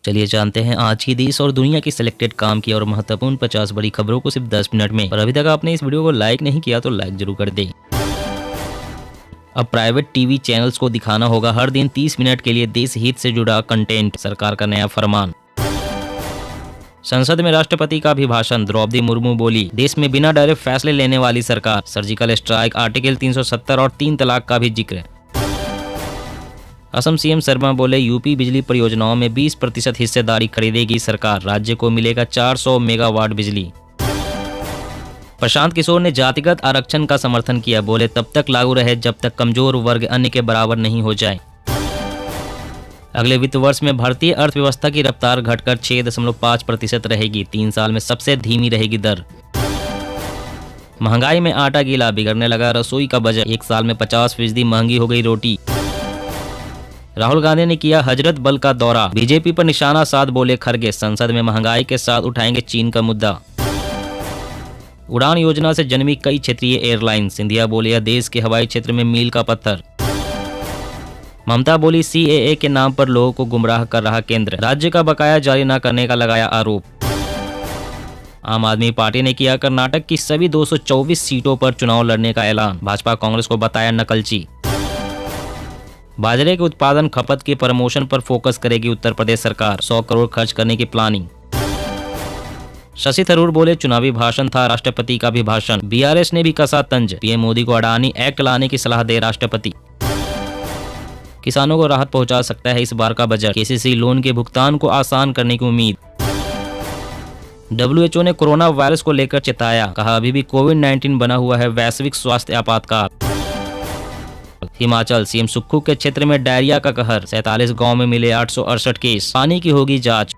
चलिए जानते हैं आज की देश और दुनिया की सिलेक्टेड काम की और महत्वपूर्ण 50 बड़ी खबरों को सिर्फ 10 मिनट में। और अभी तक आपने इस वीडियो को लाइक नहीं किया तो लाइक जरूर कर दें। अब प्राइवेट टीवी चैनल्स को दिखाना होगा हर दिन 30 मिनट के लिए देश हित से जुड़ा कंटेंट, सरकार का नया फरमान। संसद में राष्ट्रपति का अभिभाषण, द्रौपदी मुर्मू बोली, देश में बिना डरे फैसले लेने वाली सरकार। सर्जिकल स्ट्राइक, आर्टिकल 370 और 3 तलाक का भी जिक्र। असम सीएम शर्मा बोले, यूपी बिजली परियोजनाओं में 20% हिस्सेदारी खरीदेगी सरकार, राज्य को मिलेगा 400 मेगावाट बिजली। प्रशांत किशोर ने जातिगत आरक्षण का समर्थन किया, बोले तब तक लागू रहे जब तक कमजोर वर्ग अन्य के बराबर नहीं हो जाए। अगले वित्त वर्ष में भारतीय अर्थव्यवस्था की रफ्तार घटकर 6.5% रहेगी, 3 साल में सबसे धीमी रहेगी दर। महंगाई में आटा गीला, बिगड़ने लगा रसोई का बजट, 1 साल में 50% महंगी हो गई रोटी। राहुल गांधी ने किया हजरत बल का दौरा, बीजेपी पर निशाना साध बोले खरगे, संसद में महंगाई के साथ उठाएंगे चीन का मुद्दा। उड़ान योजना से जन्मी कई क्षेत्रीय एयरलाइन, सिंधिया बोले यह देश के हवाई क्षेत्र में मील का पत्थर। ममता बोली, सीएए के नाम पर लोगों को गुमराह कर रहा केंद्र, राज्य का बकाया जारी न करने का लगाया आरोप। आम आदमी पार्टी ने किया कर्नाटक की सभी 224 सीटों पर चुनाव लड़ने का ऐलान, भाजपा कांग्रेस को बताया नकलची। बाजरे के उत्पादन खपत के प्रमोशन पर फोकस करेगी उत्तर प्रदेश सरकार, 100 करोड़ खर्च करने की प्लानिंग। शशि थरूर बोले, चुनावी भाषण था राष्ट्रपति का भी भाषण, बीआरएस ने भी कसा तंज, पीएम मोदी को अडानी एक्ट लाने की सलाह दे राष्ट्रपति। किसानों को राहत पहुंचा सकता है इस बार का बजट, केसीसी लोन के भुगतान को आसान करने की उम्मीद। डब्ल्यूएचओ ने कोरोना वायरस को लेकर चेताया, कहा अभी भी कोविड-19 बना हुआ है वैश्विक स्वास्थ्य आपातकाल। हिमाचल, सीएम सुक्खू के क्षेत्र में डायरिया का कहर, 47 गांव में मिले 868 केस, पानी की होगी जांच।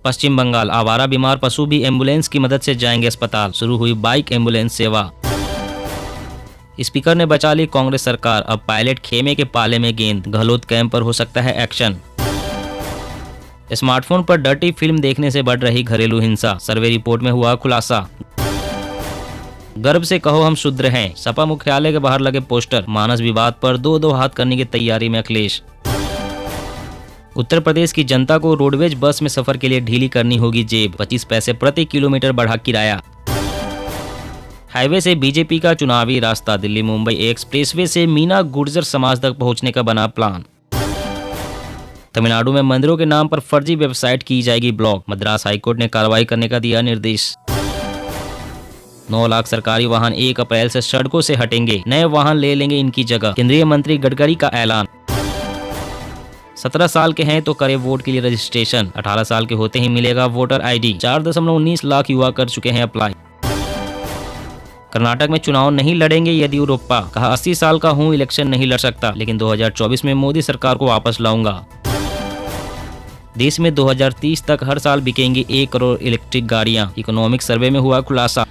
पश्चिम बंगाल, आवारा बीमार पशु भी एम्बुलेंस की मदद से जाएंगे अस्पताल, शुरू हुई बाइक एम्बुलेंस सेवा। स्पीकर ने बचा ली कांग्रेस सरकार, अब पायलट खेमे के पाले में गेंद, गहलोत कैंप पर हो सकता है एक्शन। स्मार्टफोन पर डर्टी फिल्म देखने से बढ़ रही घरेलू हिंसा, सर्वे रिपोर्ट में हुआ खुलासा। गर्व से कहो हम शूद्र हैं, सपा मुख्यालय के बाहर लगे पोस्टर, मानस विवाद पर 2-2 हाथ करने की तैयारी में अखिलेश। उत्तर प्रदेश की जनता को रोडवेज बस में सफर के लिए ढीली करनी होगी जेब, 25 पैसे प्रति किलोमीटर बढ़ा किराया। हाईवे से बीजेपी का चुनावी रास्ता, दिल्ली मुंबई एक्सप्रेसवे से मीना गुर्जर समाज तक पहुंचने का बना प्लान। तमिलनाडु में मंदिरों के नाम पर फर्जी वेबसाइट की जाएगी ब्लॉक, मद्रास हाईकोर्ट ने कार्रवाई करने का दिया निर्देश। 9 लाख सरकारी वाहन 1 अप्रैल से सड़कों से हटेंगे, नए वाहन ले लेंगे इनकी जगह, केंद्रीय मंत्री गडकरी का ऐलान। 17 साल के हैं तो करें वोट के लिए रजिस्ट्रेशन, 18 साल के होते ही मिलेगा वोटर आईडी, 4.19 लाख युवा कर चुके हैं अप्लाई। कर्नाटक में चुनाव नहीं लड़ेंगे येदियुरप्पा, कहा 80 साल का हूं इलेक्शन नहीं लड़ सकता, लेकिन 2024 में मोदी सरकार को वापस लाऊंगा। देश में 2030 तक हर साल बिकेंगी 1 करोड़ इलेक्ट्रिक गाड़ियां, इकोनॉमिक सर्वे में हुआ खुलासा।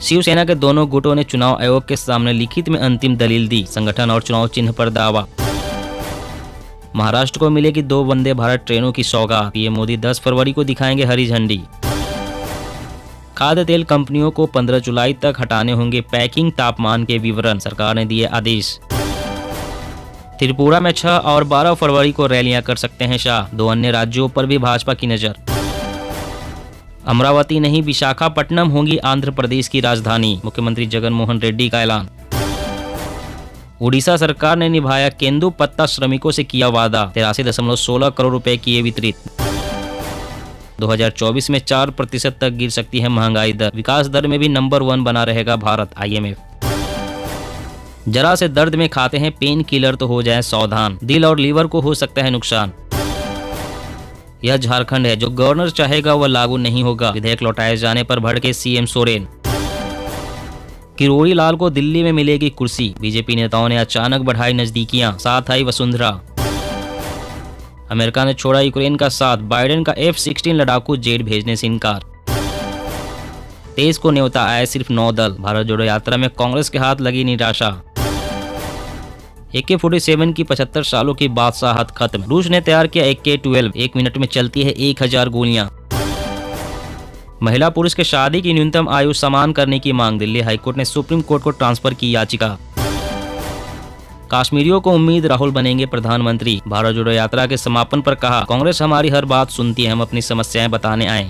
शिवसेना के दोनों गुटों ने चुनाव आयोग के सामने लिखित में अंतिम दलील दी, संगठन और चुनाव चिन्ह पर दावा। महाराष्ट्र को मिलेगी 2 वंदे भारत ट्रेनों की सौगात, पीएम मोदी 10 फरवरी को दिखाएंगे हरी झंडी। खाद्य तेल कंपनियों को 15 जुलाई तक हटाने होंगे पैकिंग तापमान के विवरण, सरकार ने दिए आदेश। त्रिपुरा में 6 और 12 फरवरी को रैलियां कर सकते हैं शाह, 2 अन्य राज्यों पर भी भाजपा की नजर। अमरावती नहीं विशाखापट्टनम होगी आंध्र प्रदेश की राजधानी, मुख्यमंत्री जगन मोहन रेड्डी का ऐलान। उड़ीसा सरकार ने निभाया केंदु पत्ता श्रमिकों से किया वादा, 83.16 करोड़ रुपए किए वितरित। 2024 में 4% तक गिर सकती है महंगाई दर, विकास दर में भी नंबर 1 बना रहेगा भारत, IMF। जरा से दर्द में खाते हैं पेन किलर तो हो जाए सावधान, दिल और लीवर को हो सकता है नुकसान। यह झारखंड है, जो गवर्नर चाहेगा वह लागू नहीं होगा, विधेयक लौटाए जाने पर भड़के सीएम सोरेन। किरोड़ी लाल को दिल्ली में मिलेगी कुर्सी, बीजेपी नेताओं ने अचानक बढ़ाई नजदीकियां, साथ आई वसुंधरा। अमेरिका ने छोड़ा यूक्रेन का साथ, बाइडेन का F-16 लड़ाकू जेट भेजने से इनकार। 23 को न्योता आए सिर्फ 9 दल, भारत जोड़ो यात्रा में कांग्रेस के हाथ लगी निराशा। AK-47 की 75 सालों की बादशाहत खत्म, रूस ने तैयार किया AK-12, 1 मिनट में चलती है 1000 गोलियां। महिला पुरुष के शादी की न्यूनतम आयु समान करने की मांग, दिल्ली हाईकोर्ट ने सुप्रीम कोर्ट को ट्रांसफर की याचिका। कश्मीरियों को उम्मीद, राहुल बनेंगे प्रधानमंत्री। भारत जोड़ो यात्रा के समापन पर कहा, कांग्रेस हमारी हर बात सुनती है, हम अपनी समस्याएं बताने आए।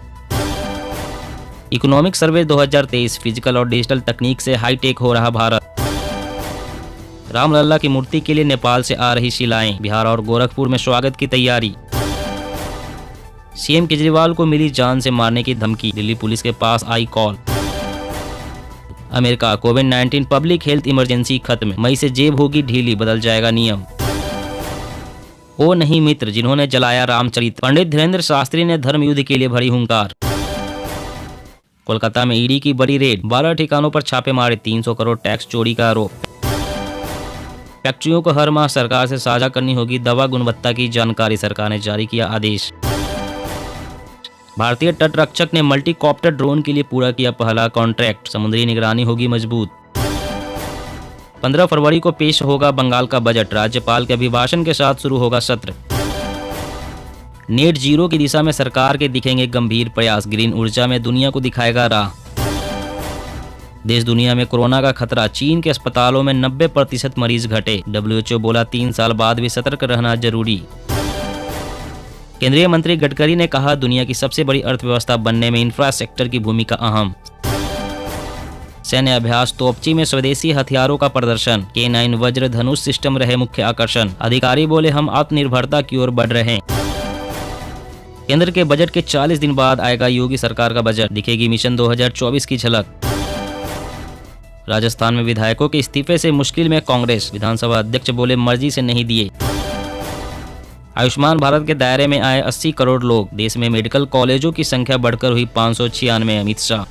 इकोनॉमिक सर्वे 2023, फिजिकल और डिजिटल तकनीक से हाईटेक हो रहा भारत। रामलला की मूर्ति के लिए नेपाल से आ रही शिलाएं, बिहार और गोरखपुर में स्वागत की तैयारी। सीएम केजरीवाल को मिली जान से मारने की धमकी, दिल्ली पुलिस के पास आई कॉल। अमेरिका, कोविड-19 पब्लिक हेल्थ इमरजेंसी खत्म, मई से जेब होगी ढीली, बदल जाएगा नियम। ओ नहीं मित्र जिन्होंने जलाया रामचरित, पंडित धीरेन्द्र शास्त्री ने धर्म युद्ध के लिए भरी हुंकार। कोलकाता में ईडी की बड़ी रेड, 12 ठिकानों पर छापे मारे, 300 करोड़ टैक्स चोरी का आरोप। फैक्ट्रियों को हर माह सरकार से साझा करनी होगी दवा गुणवत्ता की जानकारी, सरकार ने जारी किया आदेश। भारतीय तट रक्षक ने मल्टीकॉप्टर ड्रोन के लिए पूरा किया पहला कॉन्ट्रैक्ट, समुद्री निगरानी होगी मजबूत। 15 फरवरी को पेश होगा बंगाल का बजट, राज्यपाल के अभिभाषण के साथ शुरू होगा सत्र। नेट जीरो की दिशा में सरकार के दिखेंगे गंभीर प्रयास, ग्रीन ऊर्जा में दुनिया को दिखाएगा राह। देश दुनिया में कोरोना का खतरा, चीन के अस्पतालों में 90% मरीज घटे, WHO बोला 3 साल बाद भी सतर्क रहना जरूरी। केंद्रीय मंत्री गडकरी ने कहा, दुनिया की सबसे बड़ी अर्थव्यवस्था बनने में इंफ्रास्ट्रक्चर की भूमिका अहम। सैन्य अभ्यास, तोपची में स्वदेशी हथियारों का प्रदर्शन, K9 वज्र धनुष सिस्टम रहे मुख्य आकर्षण, अधिकारी बोले हम आत्मनिर्भरता की ओर बढ़ रहे हैं। केंद्र के बजट के 40 दिन बाद आएगा योगी सरकार का बजट, दिखेगी मिशन 2024 की झलक। राजस्थान में विधायकों के इस्तीफे से मुश्किल में कांग्रेस, विधानसभा अध्यक्ष बोले मर्जी से नहीं दिए। आयुष्मान भारत के दायरे में आए 80 करोड़ लोग, देश में मेडिकल कॉलेजों की संख्या बढ़कर हुई 596, अमित शाह।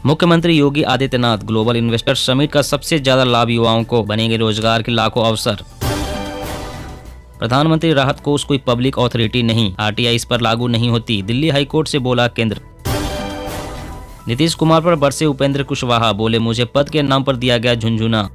मुख्यमंत्री Yogi Adityanath, global investor summit का सबसे ज्यादा लाभ युवाओं को, बनेंगे रोजगार के लाखों अवसर। प्रधानमंत्री राहत कोष कोई पब्लिक ऑथोरिटी नहीं, RTI इस पर लागू नहीं होती, दिल्ली हाईकोर्ट से बोला केंद्र। नीतीश कुमार पर बरसे उपेंद्र कुशवाहा, बोले मुझे पद के नाम पर दिया गया झुनझुना।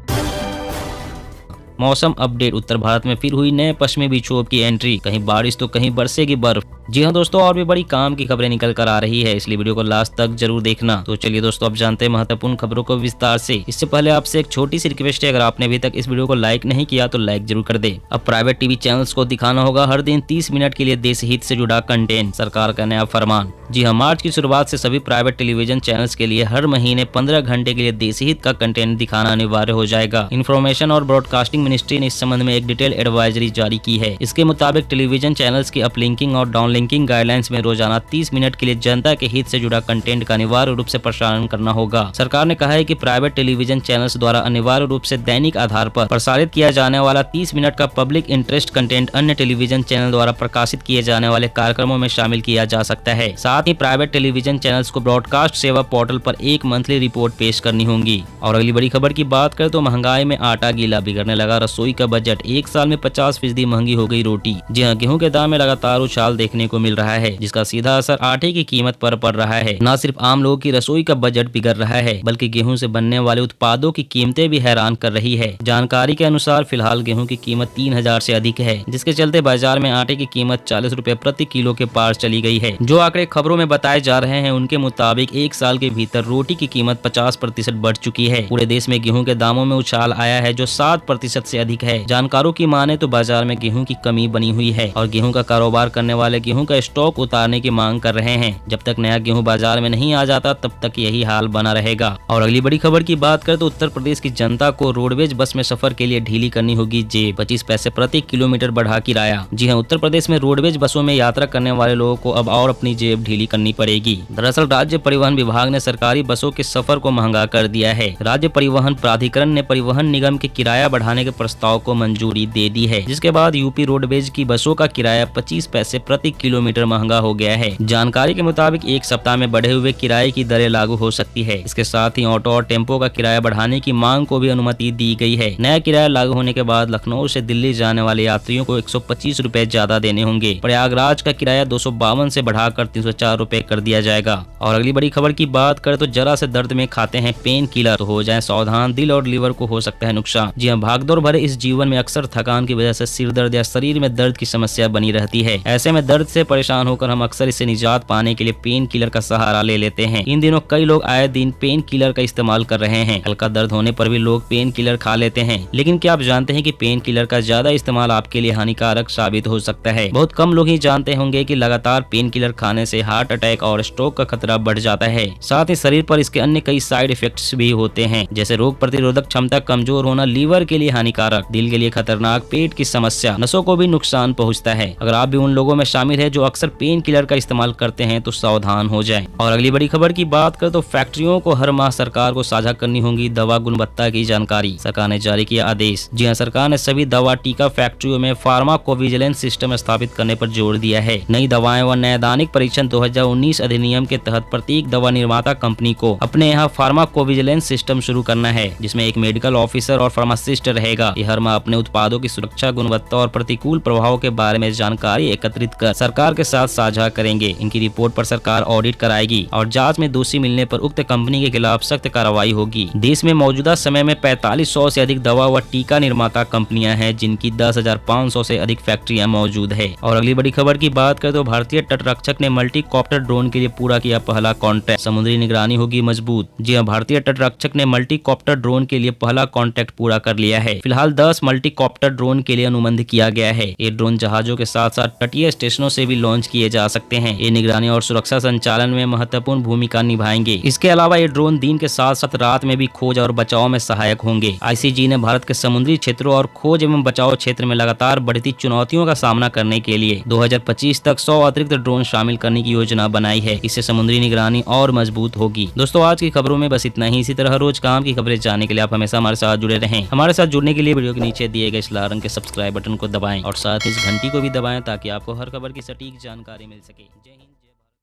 मौसम अपडेट, उत्तर भारत में फिर हुई नए पश्चिमी विक्षोभ की एंट्री, कहीं बारिश तो कहीं बरसेगी बर्फ। जी हाँ दोस्तों, और भी बड़ी काम की खबरें निकल कर आ रही है, इसलिए वीडियो को लास्ट तक जरूर देखना। तो चलिए दोस्तों, अब जानते हैं महत्वपूर्ण खबरों को विस्तार से। इससे पहले आपसे एक छोटी सी रिक्वेस्ट है, अगर आपने अभी तक इस वीडियो को लाइक नहीं किया तो लाइक जरूर कर दे। अब प्राइवेट टीवी चैनल्स को दिखाना होगा हर दिन 30 मिनट के लिए देश हित से जुड़ा कंटेंट, सरकार का नया फरमान। जी हाँ, मार्च की शुरुआत से सभी प्राइवेट टेलीविजन चैनल्स के लिए हर महीने 15 घंटे के लिए देश हित का कंटेंट दिखाना अनिवार्य हो जाएगा। इन्फॉर्मेशन और ब्रॉडकास्टिंग मिनिस्ट्री ने इस संबंध में एक डिटेल एडवाइजरी जारी की है। इसके मुताबिक टेलीविजन चैनल्स की अपलिंकिंग और डाउनलिंकिंग गाइडलाइंस में रोजाना 30 मिनट के लिए जनता के हित से जुड़ा कंटेंट का अनिवार्य रूप से प्रसारण करना होगा। सरकार ने कहा है कि प्राइवेट टेलीविजन चैनल्स द्वारा अनिवार्य रूप से दैनिक आधार पर प्रसारित किया जाने वाला 30 मिनट का पब्लिक इंटरेस्ट कंटेंट अन्य टेलीविजन चैनल द्वारा प्रकाशित किए जाने वाले कार्यक्रमों में शामिल किया जा सकता है। साथ ही प्राइवेट टेलीविजन चैनल्स को ब्रॉडकास्ट सेवा पोर्टल पर एक मंथली रिपोर्ट पेश करनी होगी। और अगली बड़ी खबर की बात करें तो महंगाई में आटा गीला, बिगड़ने लगा रसोई का बजट, एक साल में 50% महंगी हो गई रोटी। जी हाँ, गेहूं के दाम में लगातार उछाल देखने को मिल रहा है, जिसका सीधा असर आटे की कीमत पर पड़ रहा है। न सिर्फ आम लोगों की रसोई का बजट बिगड़ रहा है, बल्कि गेहूं से बनने वाले उत्पादों की कीमतें भी हैरान कर रही है। जानकारी के अनुसार फिलहाल गेहूं की कीमत 3000 से अधिक है, जिसके चलते बाजार में आटे की कीमत 40 रुपए प्रति किलो के पार चली गई है। जो आंकड़े खबरों में बताए जा रहे हैं उनके मुताबिक एक साल के भीतर रोटी की कीमत 50% बढ़ चुकी है। पूरे देश में गेहूं के दामों में उछाल आया है, जो 7% से अधिक है। जानकारों की माने तो बाजार में गेहूं की कमी बनी हुई है और गेहूं का कारोबार करने वाले गेहूं का स्टॉक उतारने की मांग कर रहे हैं। जब तक नया गेहूं बाजार में नहीं आ जाता तब तक यही हाल बना रहेगा। और अगली बड़ी खबर की बात करें तो उत्तर प्रदेश की जनता को रोडवेज बस में सफर के लिए ढीली करनी होगी जेब, 25 पैसे प्रति किलोमीटर बढ़ा किराया। जी हाँ, उत्तर प्रदेश में रोडवेज बसों में यात्रा करने वाले लोगों को अब और अपनी जेब ढीली करनी पड़ेगी। दरअसल राज्य परिवहन विभाग ने सरकारी बसों के सफर को महंगा कर दिया है। राज्य परिवहन प्राधिकरण ने परिवहन निगम के किराया बढ़ाने के प्रस्ताव को मंजूरी दे दी है, जिसके बाद यूपी रोडवेज की बसों का किराया 25 पैसे प्रति किलोमीटर महंगा हो गया है। जानकारी के मुताबिक एक सप्ताह में बढ़े हुए किराए की दरें लागू हो सकती है। इसके साथ ही ऑटो और टेम्पो का किराया बढ़ाने की मांग को भी अनुमति दी गई है। नया किराया लागू होने के बाद लखनऊ से दिल्ली जाने वाले यात्रियों को 125 रुपए ज्यादा देने होंगे। प्रयागराज का किराया 252 से बढ़ाकर 304 रुपए कर दिया जाएगा। और अगली बड़ी खबर की बात करें तो जरा से दर्द में खाते हैं पेन किलर तो हो जाए सावधान, दिल और लीवर को हो सकता है नुकसान। जी हाँ, भागदौड़ भरे इस जीवन में अक्सर थकान की वजह से सिर दर्द या शरीर में दर्द की समस्या बनी रहती है। ऐसे में दर्द इससे परेशान होकर हम अक्सर इससे निजात पाने के लिए पेन किलर का सहारा ले लेते हैं। इन दिनों कई लोग आए दिन पेन किलर का इस्तेमाल कर रहे हैं। हल्का दर्द होने पर भी लोग पेन किलर खा लेते हैं, लेकिन क्या आप जानते हैं कि पेन किलर का ज्यादा इस्तेमाल आपके लिए हानिकारक साबित हो सकता है। बहुत कम लोग ही जानते होंगे कि लगातार पेन किलर खाने से हार्ट अटैक और स्ट्रोक का खतरा बढ़ जाता है। साथ ही शरीर पर इसके अन्य कई साइड इफेक्ट्स भी होते हैं, जैसे रोग प्रतिरोधक क्षमता कमजोर होना, लीवर के लिए हानिकारक, दिल के लिए खतरनाक, पेट की समस्या, नसों को भी नुकसान पहुंचता है। अगर आप भी उन लोगों में शामिल है जो अक्सर पेन किलर का इस्तेमाल करते हैं तो सावधान हो जाएं। और अगली बड़ी खबर की बात करें तो फैक्ट्रियों को हर माह सरकार को साझा करनी होगी दवा गुणवत्ता की जानकारी। सरकार ने जारी किया आदेश। जी हां, सरकार ने सभी दवा टीका फैक्ट्रियों में फार्माकोविजिलेंस सिस्टम स्थापित करने पर जोर दिया है। नई दवाएं व नैदानिक परीक्षण 2019 अधिनियम के तहत प्रत्येक दवा निर्माता कंपनी को अपने यहाँ फार्माकोविजिलेंस सिस्टम शुरू करना है, जिसमें एक मेडिकल ऑफिसर और फार्मासिस्ट रहेगा। ये हर माह अपने उत्पादों की सुरक्षा, गुणवत्ता और प्रतिकूल प्रभावों के बारे में जानकारी एकत्रित कर सरकार के साथ साझा करेंगे। इनकी रिपोर्ट पर सरकार ऑडिट कराएगी और जांच में दोषी मिलने पर उक्त कंपनी के खिलाफ सख्त कार्रवाई होगी। देश में मौजूदा समय में 4500 से अधिक दवा व टीका निर्माता कंपनियां हैं, जिनकी 10,500 से अधिक फैक्ट्रियां मौजूद है। और अगली बड़ी खबर की बात करें तो भारतीय तटरक्षक ने मल्टी कॉप्टर ड्रोन के लिए पूरा किया पहला कॉन्ट्रैक्ट। समुद्री निगरानी होगी मजबूत। जी हां, भारतीय तटरक्षक ने मल्टी कॉप्टर ड्रोन के लिए पहला कॉन्ट्रैक्ट पूरा कर लिया है। फिलहाल 10 मल्टी कॉप्टर ड्रोन के लिए अनुबंध किया गया है। ये ड्रोन जहाजों के साथ साथ तटीय स्टेशनों से भी लॉन्च किए जा सकते हैं। ये निगरानी और सुरक्षा संचालन में महत्वपूर्ण भूमिका निभाएंगे। इसके अलावा ये ड्रोन दिन के साथ साथ रात में भी खोज और बचाव में सहायक होंगे। आईसीजी ने भारत के समुद्री क्षेत्रों और खोज एवं बचाव क्षेत्र में लगातार बढ़ती चुनौतियों का सामना करने के लिए 2025 तक 100 अतिरिक्त ड्रोन शामिल करने की योजना बनाई है। इससे समुद्री निगरानी और मजबूत होगी। दोस्तों, आज की खबरों में बस इतना ही। इसी तरह रोज काम की खबरें जानने के लिए आप हमेशा हमारे साथ जुड़े रहें। हमारे साथ जुड़ने के लिए वीडियो के नीचे दिए गए इस लाल रंग के सब्सक्राइब बटन को दबाएं और साथ ही इस घंटी को भी दबाएं ताकि आपको हर खबर की सटीक जानकारी मिल सके। जय हिंद।